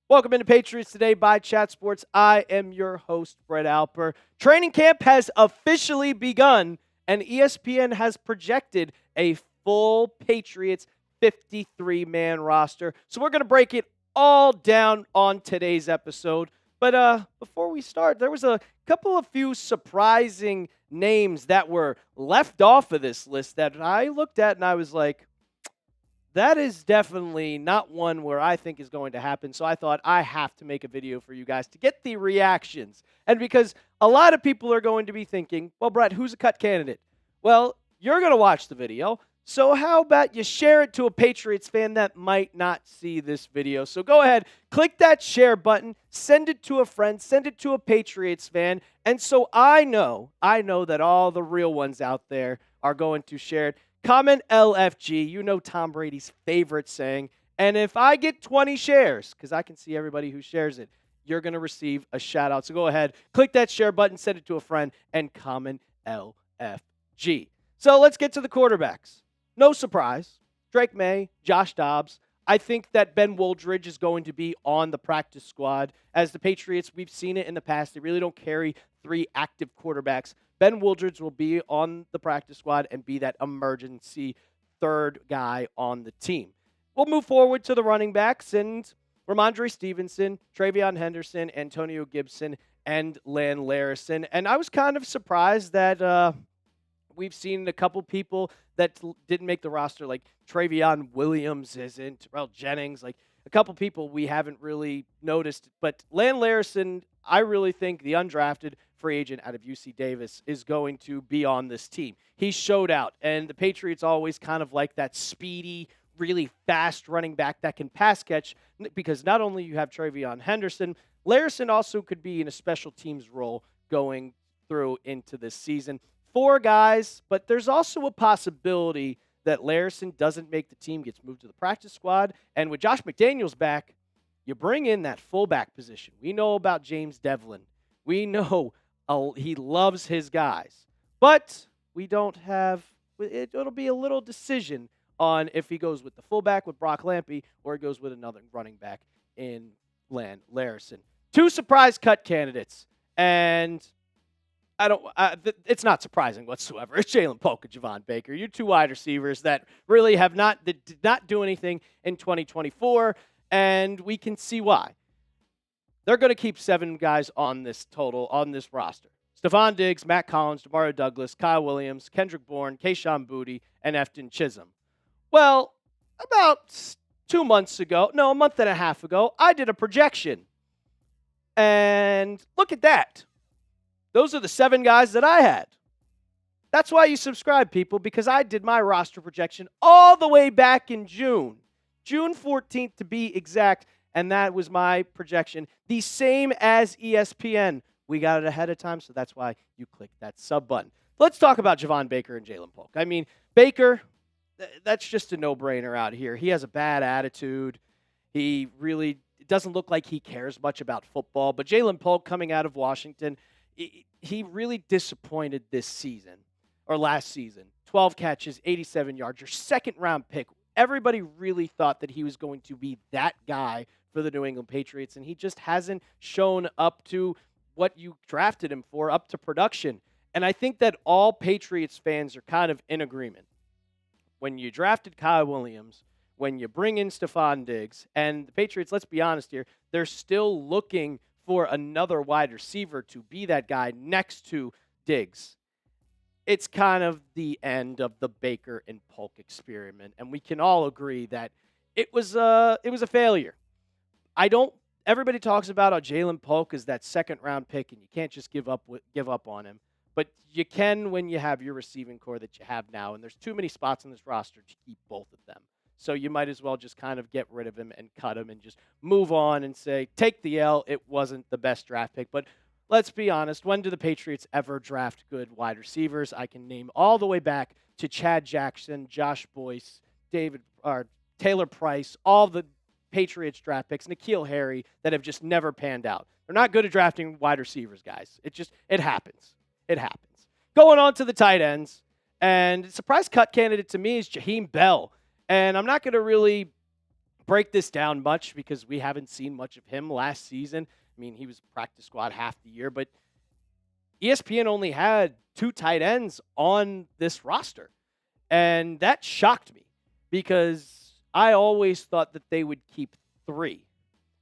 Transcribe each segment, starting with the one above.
Welcome into Patriots Today by Chat Sports. I am your host, Brett Alper. Training camp has officially begun, and ESPN has projected a full Patriots 53-man roster. So we're going to break it all down on today's episode. But before we start, there was a few surprising names that were left off of this list that I looked at and I was like, that is definitely not one where I think is going to happen. So I thought I have to make a video for you guys to get the reactions. And because a lot of people are going to be thinking, well, Brett, who's a cut candidate? Well, you're going to watch the video. So how about you share it to a Patriots fan that might not see this video? So go ahead, click that share button, send it to a friend, send it to a Patriots fan. And so I know that all the real ones out there are going to share it. Comment LFG, you know Tom Brady's favorite saying. And if I get 20 shares, because I can see everybody who shares it, you're going to receive a shout out. So go ahead, click that share button, send it to a friend, and comment LFG. So let's get to the quarterbacks. No surprise, Drake May, Josh Dobbs. I think that Ben Woldridge is going to be on the practice squad. As the Patriots, we've seen it in the past. They really don't carry 3 active quarterbacks. Ben Woldridge will be on the practice squad and be that emergency third guy on the team. We'll move forward to the running backs, and Ramondre Stevenson, Travion Henderson, Antonio Gibson, and Lan Larison. And I was kind of surprised that we've seen a couple people that didn't make the roster, like Travion Williams isn't, Terrell Jennings, like a couple people we haven't really noticed. But Lan Larison, I really think the undrafted free agent out of UC Davis is going to be on this team. He showed out, and the Patriots always kind of like that speedy, really fast running back that can pass catch, because not only you have Travion Henderson, Larison also could be in a special teams role going through into this season. 4 guys, but there's also a possibility that Larison doesn't make the team, gets moved to the practice squad, and with Josh McDaniels back, you bring in that fullback position. We know about James Devlin. We know he loves his guys. But we don't have it. It'll be a little decision on if he goes with the fullback with Brock Lampy or he goes with another running back in Lan Larison. 2 surprise cut candidates. And it's not surprising whatsoever. It's Jalen Pulk and Javon Baker. You're 2 wide receivers that really did not do anything in 2024. And we can see why. They're going to keep 7 guys on this roster. Stephon Diggs, Matt Collins, Demario Douglas, Kyle Williams, Kendrick Bourne, Kayshon Boutte, and Efton Chisholm. Well, about a month and a half ago, I did a projection. And look at that. Those are the 7 guys that I had. That's why you subscribe, people, because I did my roster projection all the way back in June 14th to be exact. And that was my projection, the same as ESPN. We got it ahead of time, so that's why you click that sub button. Let's talk about Javon Baker and Jalen Polk. I mean, Baker, that's just a no-brainer out here. He has a bad attitude. He really doesn't look like he cares much about football. But Jalen Polk, coming out of Washington, he really disappointed this season, or last season. 12 catches, 87 yards, your second-round pick. Everybody really thought that he was going to be that guy for the New England Patriots, and he just hasn't shown up to what you drafted him for, up to production. And I think that all Patriots fans are kind of in agreement. When you drafted Kyle Williams, when you bring in Stephon Diggs, and the Patriots, let's be honest here, they're still looking for another wide receiver to be that guy next to Diggs. It's kind of the end of the Baker and Polk experiment, and we can all agree that it was a failure. Everybody talks about how Jalen Polk is that second-round pick, and you can't just give up on him. But you can when you have your receiving core that you have now, and there's too many spots on this roster to keep both of them. So you might as well just kind of get rid of him and cut him and just move on and say, take the L. It wasn't the best draft pick. But let's be honest, when do the Patriots ever draft good wide receivers? I can name all the way back to Chad Jackson, Josh Boyce, Taylor Price, all the Patriots draft picks, N'Keal Harry, that have just never panned out. They're not good at drafting wide receivers, guys. It happens. It happens. Going on to the tight ends, And surprise cut candidate to me is Jaheim Bell. And I'm not going to really break this down much because we haven't seen much of him last season. I mean, he was practice squad half the year, but ESPN only had 2 tight ends on this roster. And that shocked me because I always thought that they would keep 3.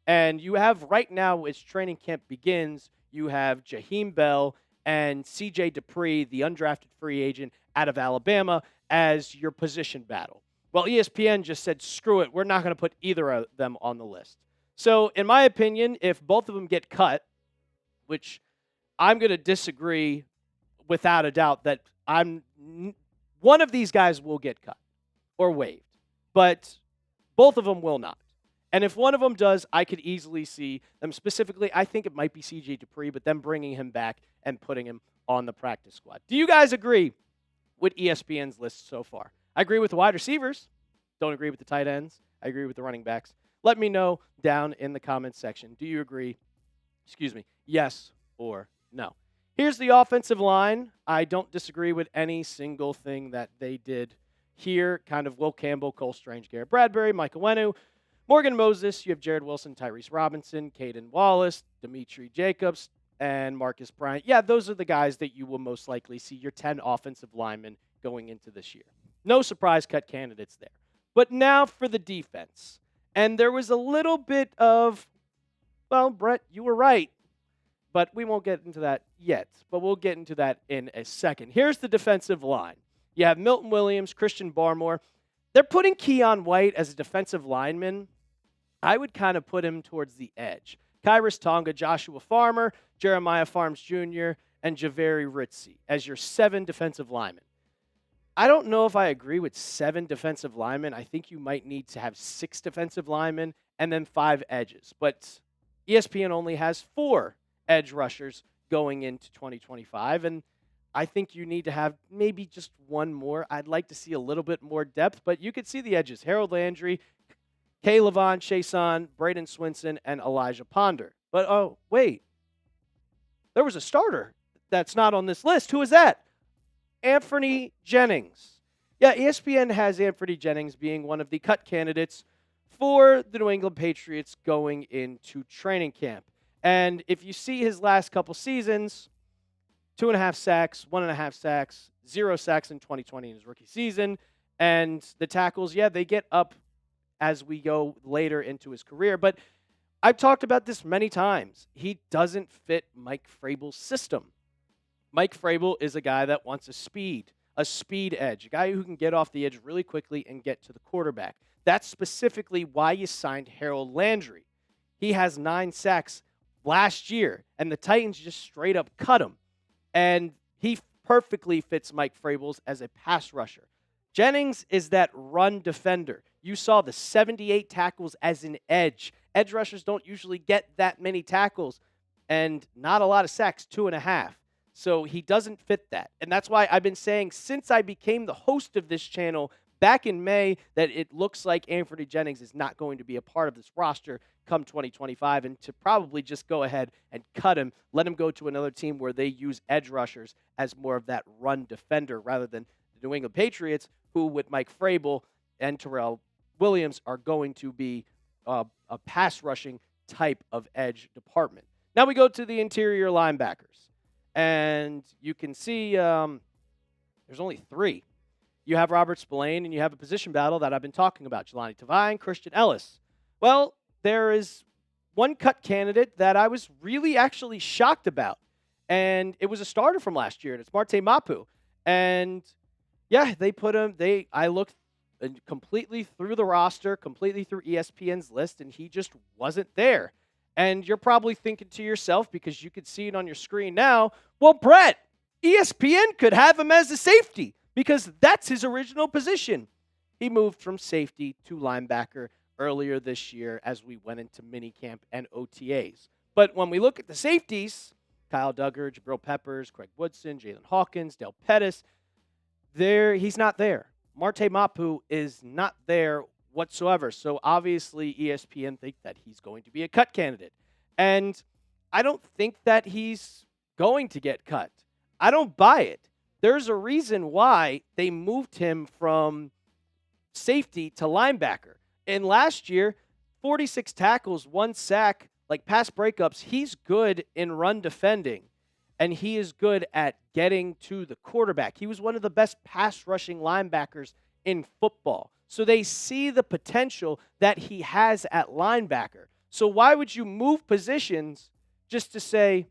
And you have right now, as training camp begins, you have Jaheim Bell and CJ Dupree, the undrafted free agent out of Alabama, as your position battle. Well, ESPN just said, screw it, we're not going to put either of them on the list. So, in my opinion, if both of them get cut, which I'm going to disagree without a doubt that one of these guys will get cut or waived, but both of them will not. And if one of them does, I could easily see them specifically. I think it might be CJ Dupree, but them bringing him back and putting him on the practice squad. Do you guys agree with ESPN's list so far? I agree with the wide receivers. Don't agree with the tight ends. I agree with the running backs. Let me know down in the comments section. Do you agree? Yes or no? Here's the offensive line. I don't disagree with any single thing that they did here. Kind of Will Campbell, Cole Strange, Garrett Bradbury, Michael Wenu, Morgan Moses. You have Jared Wilson, Tyrese Robinson, Caden Wallace, Dimitri Jacobs, and Marcus Bryant. Yeah, those are the guys that you will most likely see your 10 offensive linemen going into this year. No surprise cut candidates there. But now for the defense. And there was a little bit of, well, Brett, you were right. But we won't get into that yet. But we'll get into that in a second. Here's the defensive line. You have Milton Williams, Christian Barmore. They're putting Keon White as a defensive lineman. I would kind of put him towards the edge. Kyrus Tonga, Joshua Farmer, Jeremiah Farms Jr., and Javeri Ritzy as your 7 defensive linemen. I don't know if I agree with 7 defensive linemen. I think you might need to have 6 defensive linemen and then 5 edges. But ESPN only has 4 edge rushers going into 2025, and I think you need to have maybe just one more. I'd like to see a little bit more depth, but you could see the edges. Harold Landry, Kay Levon, Chason, Braden Swinson, and Elijah Ponder. But, oh, wait. There was a starter that's not on this list. Who is that? Anfernee Jennings. Yeah, ESPN has Anfernee Jennings being one of the cut candidates for the New England Patriots going into training camp. And if you see his last couple seasons, 2.5 sacks, 1.5 sacks, 0 sacks in 2020 in his rookie season. And the tackles, yeah, they get up as we go later into his career. But I've talked about this many times. He doesn't fit Mike Vrabel's system. Mike Vrabel is a guy that wants a speed edge, a guy who can get off the edge really quickly and get to the quarterback. That's specifically why you signed Harold Landry. He has 9 sacks last year, and the Titans just straight up cut him. And he perfectly fits Mike Vrabel's as a pass rusher. Jennings is that run defender. You saw the 78 tackles as an edge. Edge rushers don't usually get that many tackles, and not a lot of sacks, 2.5. So he doesn't fit that. And that's why I've been saying since I became the host of this channel back in May that it looks like Anfernee Jennings is not going to be a part of this roster come 2025, and to probably just go ahead and cut him, let him go to another team where they use edge rushers as more of that run defender rather than the New England Patriots, who with Mike Vrabel and Terrell Williams are going to be a pass rushing type of edge department. Now we go to the interior linebackers. And you can see there's only 3. You have Robert Spillane, and you have a position battle that I've been talking about, Jelani Tavai and Christian Ellis. Well, there is one cut candidate that I was really actually shocked about, and it was a starter from last year, and it's Marte Mapu. And, yeah, they put him – I looked completely through the roster, completely through ESPN's list, and he just wasn't there. And you're probably thinking to yourself, because you could see it on your screen now, well, Brett, ESPN could have him as a safety because that's his original position. He moved from safety to linebacker earlier this year as we went into minicamp and OTAs. But when we look at the safeties, Kyle Duggar, Jabril Peppers, Craig Woodson, Jalen Hawkins, Del Pettis, he's not there. Marte Mapu is not there whatsoever. So obviously ESPN think that he's going to be a cut candidate. And I don't think that he's going to get cut. I don't buy it. There's a reason why they moved him from safety to linebacker. And last year, 46 tackles, 1 sack, like pass breakups. He's good in run defending, and he is good at getting to the quarterback. He was one of the best pass rushing linebackers in football. So they see the potential that he has at linebacker. So why would you move positions just to say,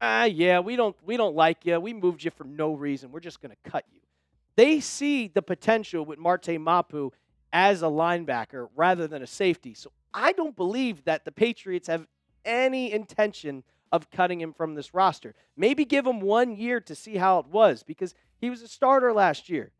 yeah, we don't like you. We moved you for no reason. We're just going to cut you. They see the potential with Marte Mapu as a linebacker rather than a safety. So I don't believe that the Patriots have any intention of cutting him from this roster. Maybe give him 1 year to see how it was, because he was a starter last year.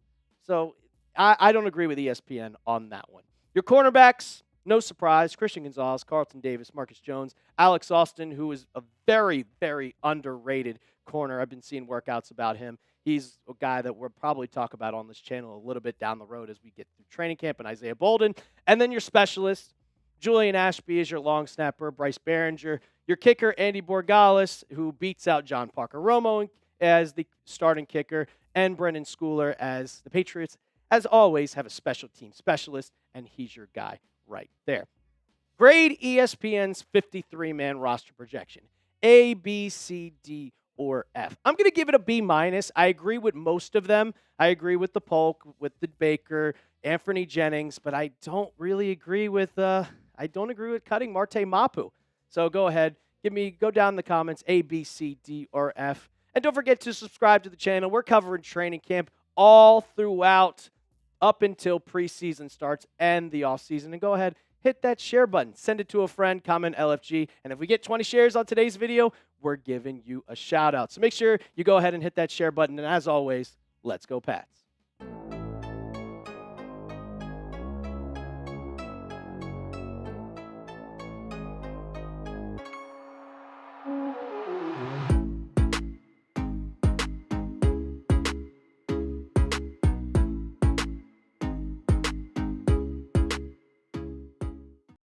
So I don't agree with ESPN on that one. Your cornerbacks, no surprise, Christian Gonzalez, Carlton Davis, Marcus Jones, Alex Austin, who is a very, very underrated corner. I've been seeing workouts about him. He's a guy that we'll probably talk about on this channel a little bit down the road as we get through training camp, and Isaiah Bolden. And then your specialists, Julian Ashby is your long snapper, Bryce Behringer, your kicker, Andy Borgalis, who beats out John Parker Romo as the starting kicker, and Brendan Schooler as the Patriots, as always, have a special team specialist, and he's your guy right there. Grade ESPN's 53-man roster projection. A, B, C, D, or F. I'm going to give it a B-. I agree with most of them. I agree with the Pulk, with the Baker, Anfernee Jennings, but I don't really agree with cutting Marte Mapu. So go ahead, go down in the comments, A, B, C, D, or F. And don't forget to subscribe to the channel. We're covering training camp all throughout up until preseason starts and the offseason. And go ahead, hit that share button. Send it to a friend, comment LFG. And if we get 20 shares on today's video, we're giving you a shout out. So make sure you go ahead and hit that share button. And as always, let's go Pats.